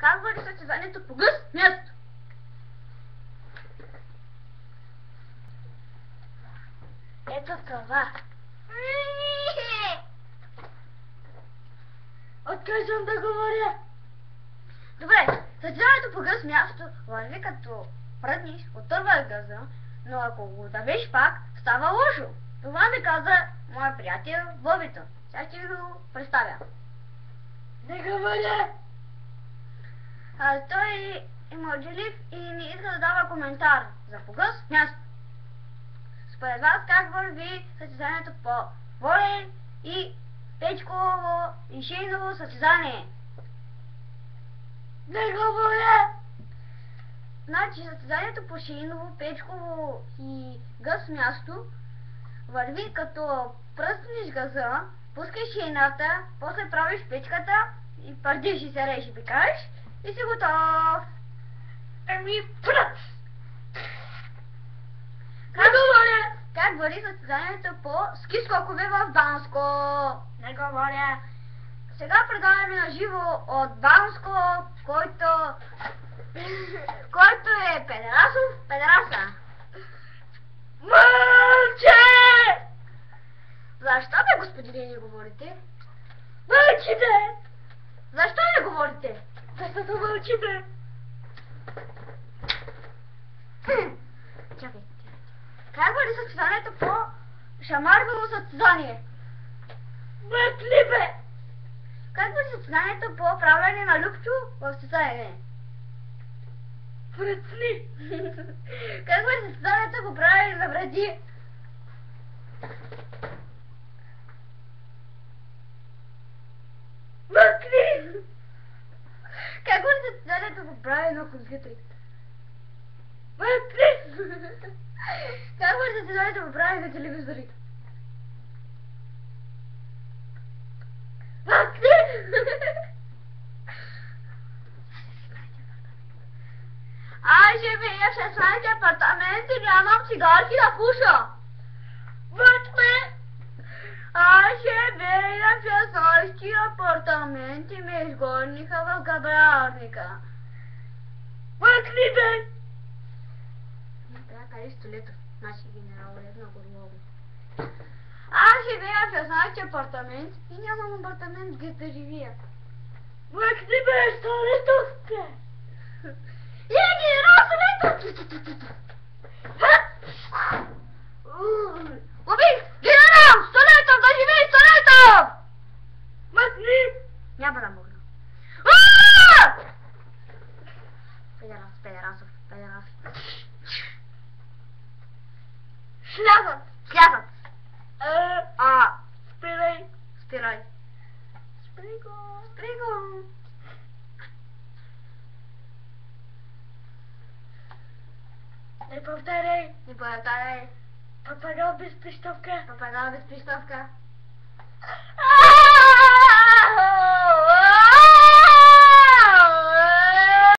Как върви състезанието по гъс място? Ето това. Откажам да говоря. Добре, състезанието по гъс място върви като пръдниш, отърваш гъза, но ако го давиш пак, става лошо. Това ми каза моя приятел Бобито. Сега ще ви го представя. Не говоря! Той е мълчалив и не иска да дава коментар за по гъс място. Според вас как върви състезанието по волей и печково и шейново състезание? Не говоря! Значи състезанието по шейново, печково и гъс място върви като пръснеш гъза, пускаш шейната, после правиш печката и пардиш и се режи пикаш и си готов. Еми пръц! Как върви състезанието по ски скокове в Банско? Не говоря. Сега предаваме на живо от Банско, който е педераса. Мълче! Защо бе, господине, не говорите? Мълчи бе! Защо не говорите? Защото мълчи бе! Чакай. Как върви състезанието по шамаргово състезание? Мъкли бе! Как върви състезанието по правене на любчо в състезание? Пръцни! Как върви състезанието по правене на вреди? Мъкли! Как върви състезанието по правене на компютри? Мъкли! Как върви състезанието по правене на телевизори? Мъкли! Аз живея в 16 апартамент и нямам цигарки да пуша. Мъкли! Аз живея в 16 апартамент и ме изгониха в габарника. Мъкли бе! Трябва да кажеш Столетов, нашия генерал е много много. Аз живея в 16 апартамент и нямам апартамент где да живея. Мъкли бе, Столетов бе! Я генерал Столетов! Убих! Генерал! Столетов! Да живее Столетов! Мъкли! Няма да мога. Педерасов. Слязат! Спирай! Спри го! Не повтаряй! Папагал без пищовка!